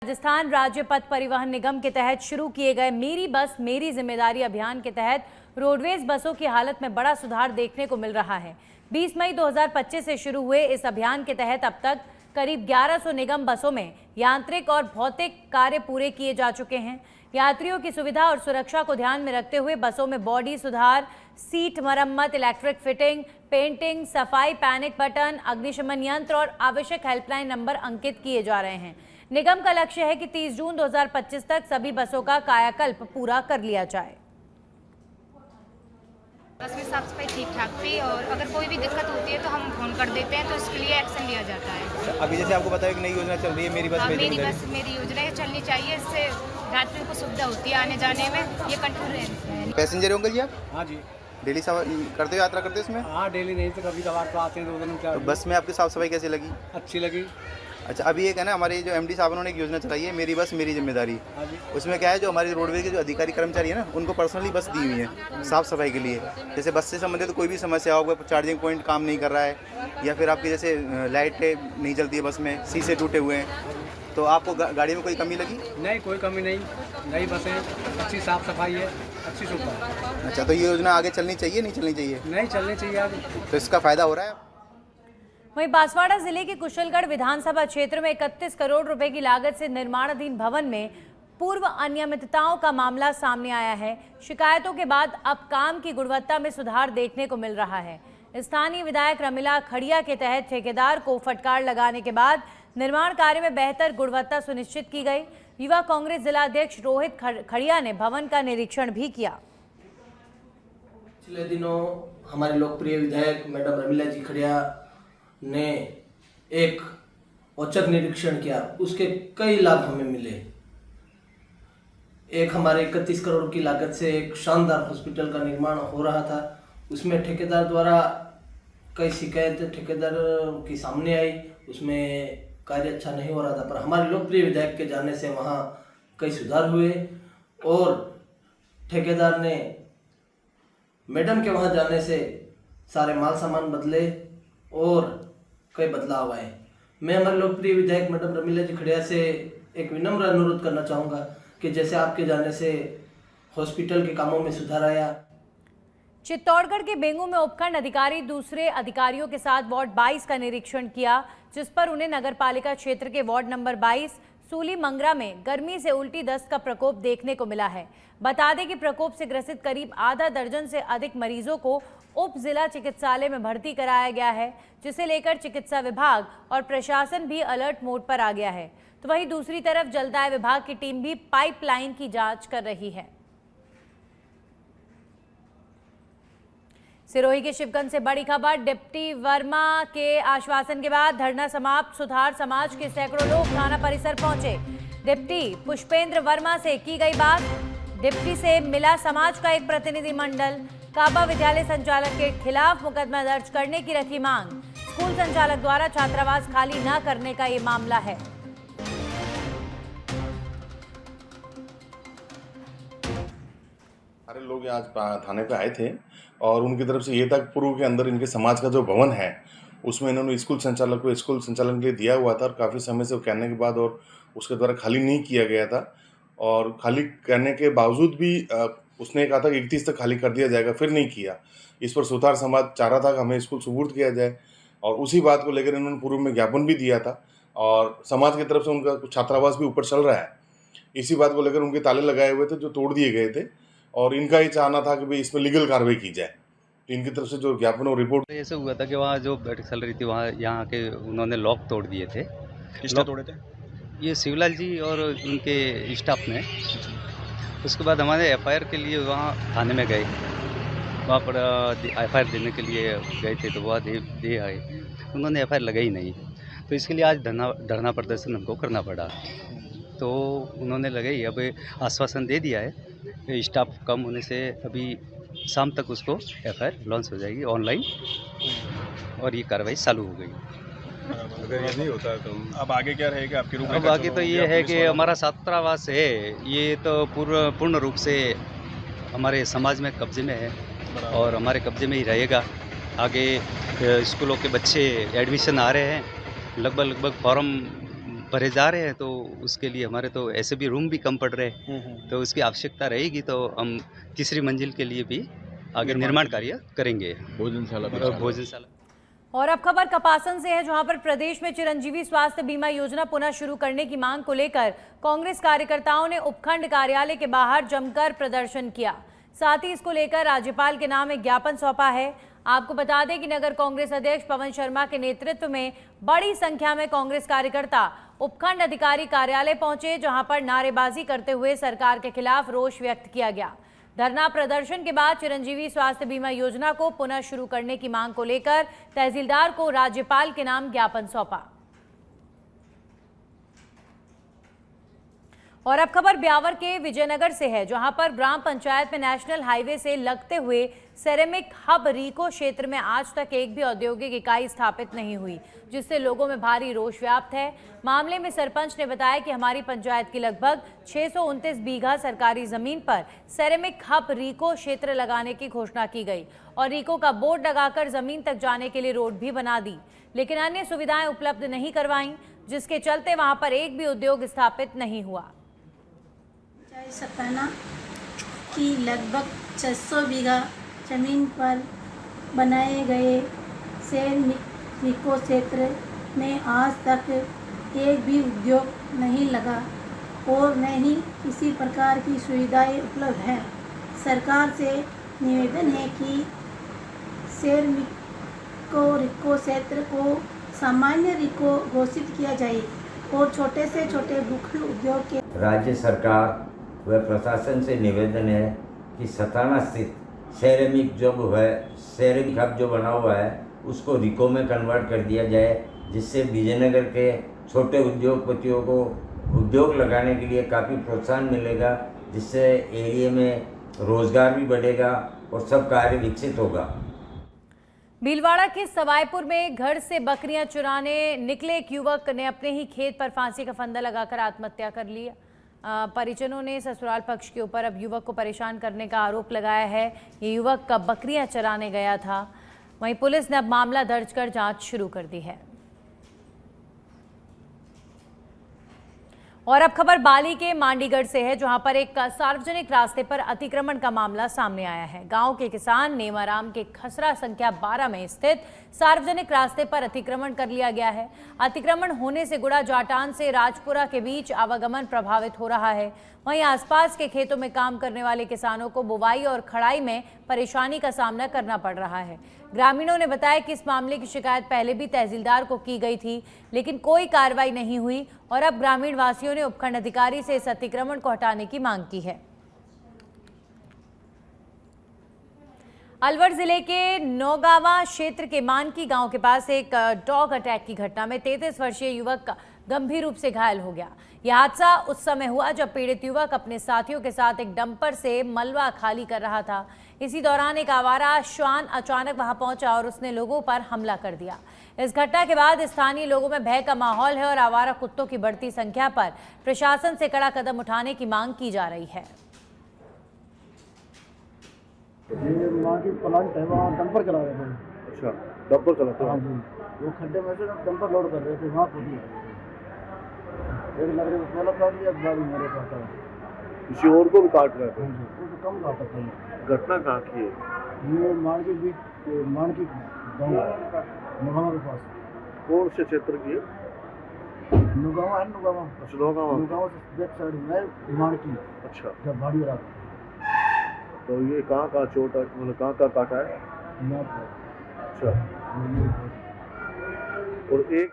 राजस्थान राज्य पथ परिवहन निगम के तहत शुरू किए गए मेरी बस मेरी जिम्मेदारी अभियान के तहत रोडवेज बसों की हालत में बड़ा सुधार देखने को मिल रहा है। 20 मई 2025 से शुरू हुए इस अभियान के तहत अब तक करीब 1100 निगम बसों में यांत्रिक और भौतिक कार्य पूरे किए जा चुके हैं। यात्रियों की सुविधा और सुरक्षा को ध्यान में रखते हुए बसों में बॉडी सुधार, सीट मरम्मत, इलेक्ट्रिक फिटिंग, पेंटिंग, सफाई, पैनिक बटन, अग्निशमन यंत्र और आवश्यक हेल्पलाइन नंबर अंकित किए जा रहे हैं। निगम का लक्ष्य है कि 30 जून 2025 तक सभी बसों का कायाकल्प पूरा कर लिया जाए। बस में साफ सफाई ठीक ठाक थी और अगर कोई भी दिक्कत होती है तो हम फोन कर देते हैं तो इसके लिए एक्शन लिया जाता है। अभी जैसे आपको पता है कि नई योजना चल रही है मेरी बस मेरी योजना ये चलनी चाहिए, इससे यात्रियों को सुविधा होती है आने जाने में। ये कंट्रोल पैसेंजर होंगे जी आप? हाँ जी। डेली करते हो, यात्रा करते हो इसमें? हाँ डेली नहीं तो कभी कभार तो आते हैं 2 दिन में। तो बस में आपकी साफ सफाई कैसी लगी? अच्छी लगी। अच्छा, अभी एक है ना हमारे जो एमडी साहब उन्होंने एक योजना चलाई है मेरी बस मेरी जिम्मेदारी। हाँ जी। उसमें क्या है, जो हमारी रोडवेज के जो अधिकारी कर्मचारी है ना उनको पर्सनली बस दी हुई है साफ़ सफाई के लिए। जैसे बस से संबंधित कोई भी समस्या होगा, चार्जिंग पॉइंट काम नहीं कर रहा है या फिर आपकी जैसे लाइटें नहीं चलती है बस में, शीशे टूटे हुए हैं, तो आपको गाड़ी में कोई कमी लगी? नहीं, कोई कमी नहीं। नई बसें, अच्छी साफ सफाई है, अच्छी सुविधा है। अच्छा, तो ये योजना आगे चलनी चाहिए नहीं चलनी चाहिए? नहीं चलनी चाहिए आगे। तो इसका फ़ायदा हो रहा है? वहीं बांसवाड़ा जिले के कुशलगढ़ विधानसभा क्षेत्र में 31 करोड़ रुपए की लागत से निर्माणाधीन भवन में पूर्व अनियमितताओं का मामला सामने आया है। शिकायतों के बाद अब काम की गुणवत्ता में सुधार देखने को मिल रहा है। स्थानीय विधायक रमीला खड़िया के तहत ठेकेदार को फटकार लगाने के बाद निर्माण कार्य में बेहतर गुणवत्ता सुनिश्चित की गई। युवा कांग्रेस जिला अध्यक्ष रोहित खड़िया ने भवन का निरीक्षण भी किया। पिछले दिनों हमारे लोकप्रिय विधायक मैडम रमीला जी खड़िया ने एक औचक निरीक्षण किया, उसके कई लाभ हमें मिले। एक हमारे 31 करोड़ की लागत से एक शानदार हॉस्पिटल का निर्माण हो रहा था, उसमें ठेकेदार द्वारा कई शिकायतें ठेकेदार की सामने आई, उसमें कार्य अच्छा नहीं हो रहा था। पर हमारे लोकप्रिय विधायक के जाने से वहाँ कई सुधार हुए और ठेकेदार ने मैडम के वहाँ जाने से सारे माल सामान बदले और कई बदलाव आए। मैं हमारे लोकप्रिय विधायक मैडम रमीला जी खड़िया से एक विनम्र अनुरोध करना चाहूँगा कि जैसे आपके जाने से हॉस्पिटल के कामों में सुधार आया। चित्तौड़गढ़ के बेंगू में उपखंड अधिकारी दूसरे अधिकारियों के साथ वार्ड 22 का निरीक्षण किया, जिस पर उन्हें नगरपालिका क्षेत्र के वार्ड नंबर 22 सूली मंगरा में गर्मी से उल्टी दस्त का प्रकोप देखने को मिला है। बता दें कि प्रकोप से ग्रसित करीब आधा दर्जन से अधिक मरीजों को उप जिला चिकित्सालय में भर्ती कराया गया है, जिसे लेकर चिकित्सा विभाग और प्रशासन भी अलर्ट मोड पर आ गया है। तो वहीं दूसरी तरफ जलदाय विभाग की टीम भी पाइपलाइन की जांच कर रही है। सिरोही के शिवगंज से बड़ी खबर। डिप्टी वर्मा के आश्वासन के बाद धरना समाप्त। सुधार समाज के सैकड़ों लोग थाना परिसर पहुंचे। डिप्टी पुष्पेंद्र वर्मा से की गई बात। डिप्टी से मिला समाज का एक प्रतिनिधिमंडल। काबा विद्यालय संचालक के खिलाफ मुकदमा दर्ज करने की रखी मांग। स्कूल संचालक द्वारा छात्रावास खाली न करने का ये मामला है। सारे लोग आज थाने पे आए थे और उनकी तरफ से ये था पूर्व के अंदर इनके समाज का जो भवन है उसमें इन्होंने स्कूल संचालक को स्कूल संचालन के लिए दिया हुआ था और काफ़ी समय से वो कहने के बाद और उसके द्वारा खाली नहीं किया गया था और खाली करने के बावजूद भी उसने कहा था कि 31 तक खाली कर दिया जाएगा, फिर नहीं किया। इस पर सुतार समाज चाह रहा था कि हमें स्कूल सुपुर्द किया जाए और उसी बात को लेकर इन्होंने पूर्व में ज्ञापन भी दिया था और समाज की तरफ से उनका कुछ छात्रावास भी ऊपर चल रहा है। इसी बात को लेकर उनके ताले लगाए हुए थे जो तोड़ दिए गए थे और इनका ये चाहना था कि भाई इसमें लीगल कार्रवाई की जाए। तो इनकी तरफ से जो ज्ञापन और रिपोर्ट तो ऐसे हुआ था कि वहाँ जो बैठक चल रही थी वहाँ यहाँ के उन्होंने लॉक तोड़ दिए थे। किसने तोड़े थे? ये शिवलाल जी और उनके स्टाफ ने। उसके बाद हमारे एफआईआर के लिए वहाँ थाने में गए, वहाँ पर एफआईआर देने के लिए गए थे तो वह दे आए, उन्होंने एफआईआर लगाई नहीं। तो इसके लिए आज धरना प्रदर्शन हमको करना पड़ा। तो उन्होंने लगाई, अब आश्वासन दे दिया है स्टाफ कम होने से अभी शाम तक उसको एफआईआर लॉन्च हो जाएगी ऑनलाइन और ये कार्रवाई चालू हो गई। अगर ये नहीं होता तो अब आगे क्या रहेगा आपकी रूप? अब आगे तो ये है कि हमारा छात्रावास है, ये तो पूर्ण रूप से हमारे समाज में कब्जे में है और हमारे कब्जे में ही रहेगा। आगे स्कूलों के बच्चे एडमिशन आ रहे हैं, लगभग फॉर्म भरे जा रहे हैं, तो उसके लिए हमारे तो ऐसे भी रूम भी कम पड़ रहे हैं, तो उसकी आवश्यकता रहेगी, तो हम तीसरी मंजिल के लिए भी आगे निर्माण कार्य करेंगे। भोजनशाला। और अब खबर कपासन से है, जहां पर प्रदेश में चिरंजीवी स्वास्थ्य बीमा योजना पुनः शुरू करने की मांग को लेकर कांग्रेस कार्यकर्ताओं ने उपखंड कार्यालय के बाहर जमकर प्रदर्शन किया। साथ ही इसको लेकर राज्यपाल के नाम एक ज्ञापन सौंपा है। आपको बता दें कि नगर कांग्रेस अध्यक्ष पवन शर्मा के नेतृत्व में बड़ी संख्या में कांग्रेस कार्यकर्ता उपखंड अधिकारी कार्यालय पहुंचे, जहां पर नारेबाजी करते हुए सरकार के खिलाफ रोष व्यक्त किया गया। धरना प्रदर्शन के बाद चिरंजीवी स्वास्थ्य बीमा योजना को पुनः शुरू करने की मांग को लेकर तहसीलदार को राज्यपाल के नाम ज्ञापन सौंपा। और अब खबर ब्यावर के विजयनगर से है, जहां पर ग्राम पंचायत में नेशनल हाईवे से लगते हुए सेरेमिक हब रीको क्षेत्र में आज तक एक भी औद्योगिक इकाई स्थापित नहीं हुई, जिससे लोगों में भारी रोष व्याप्त है। मामले में सरपंच ने बताया कि हमारी पंचायत की लगभग 629 बीघा सरकारी जमीन पर सेरेमिक हब रीको क्षेत्र लगाने की घोषणा की गई और रीको का बोर्ड लगाकर जमीन तक जाने के लिए रोड भी बना दी, लेकिन अन्य सुविधाएं उपलब्ध नहीं करवाई, जिसके चलते वहां पर एक भी उद्योग स्थापित नहीं हुआ। सताना की लगभग 600 बीघा जमीन पर बनाए गए सेरेमिको क्षेत्र में आज तक एक भी उद्योग नहीं लगा और न ही किसी प्रकार की सुविधाएं उपलब्ध हैं। सरकार से निवेदन है कि सेरेमिको रीको क्षेत्र को सामान्य रीको घोषित किया जाए और छोटे से छोटे भूखंड उद्योग के राज्य सरकार व प्रशासन से निवेदन है कि सताना स्थित सेरेमिक सेरेमिक हब जो बना हुआ है उसको रिको में कन्वर्ट कर दिया जाए, जिससे विजयनगर के छोटे उद्योगपतियों को उद्योग लगाने के लिए काफ़ी प्रोत्साहन मिलेगा, जिससे एरिया में रोजगार भी बढ़ेगा और सब कार्य विकसित होगा। भीलवाड़ा के सवाईपुर में घर से बकरियां चुराने निकले एक युवक ने अपने ही खेत पर फांसी का फंदा लगाकर आत्महत्या कर लिया। परिजनों ने ससुराल पक्ष के ऊपर अब युवक को परेशान करने का आरोप लगाया है। ये युवक कब बकरियां चराने गया था। वहीं पुलिस ने अब मामला दर्ज कर जांच शुरू कर दी है। और अब खबर बाली के मांडीगढ़ से है, जहां पर एक सार्वजनिक रास्ते पर अतिक्रमण का मामला सामने आया है। गांव के किसान नेमाराम के खसरा संख्या 12 में स्थित सार्वजनिक रास्ते पर अतिक्रमण कर लिया गया है। अतिक्रमण होने से गुड़ा जाटान से राजपुरा के बीच आवागमन प्रभावित हो रहा है। वहीं आसपास के खेतों में काम करने वाले किसानों को बुवाई और खड़ाई में परेशानी का सामना करना पड़ रहा है। ग्रामीणों ने बताया कि इस मामले की शिकायत पहले भी तहसीलदार को की गई थी, लेकिन कोई कार्रवाई नहीं हुई और अब ग्रामीण वासियों ने उपखंड अधिकारी से इस अतिक्रमण को हटाने की मांग की है। अलवर जिले के नौगावा क्षेत्र के मानकी गांव के पास एक डॉग अटैक की घटना में 33 वर्षीय युवक गंभीर रूप से घायल हो गया। यह हादसा उस समय हुआ जब पीड़ित युवक अपने साथियों के साथ एक डंपर से मलबा खाली कर रहा था। इसी दौरान एक आवारा श्वान अचानक वहां पहुंचा और उसने लोगों पर हमला कर दिया। इस घटना के बाद स्थानीय लोगों में भय का माहौल है और आवारा कुत्तों की बढ़ती संख्या पर प्रशासन से कड़ा कदम उठाने की मांग की जा रही है। ये वहाँ की प्लांट है, वहाँ डंपर चला रहे थे। अच्छा, डंपर चलाते हाँ जी, वो खड्डे में से डंपर लोड कर रहे थे, वहाँ कूदी एक लकड़ी को पहला काट लिया, गाड़ी मेरे काटा। किसी और को भी काट रहे थे? वो तो कम काटा था। घटना कहाँ की है? ये मानकी गाँव नुगावा के पास। कौन से क्षेत्र की है? नुगावा है, नुगावा। अच्छा, नुगावा से बैक साइड में मानकी। अच्छा, जब भाड़ी रहा तो ये कहाँ चोट है, मतलब कहाँ काटा है? अच्छा, और एक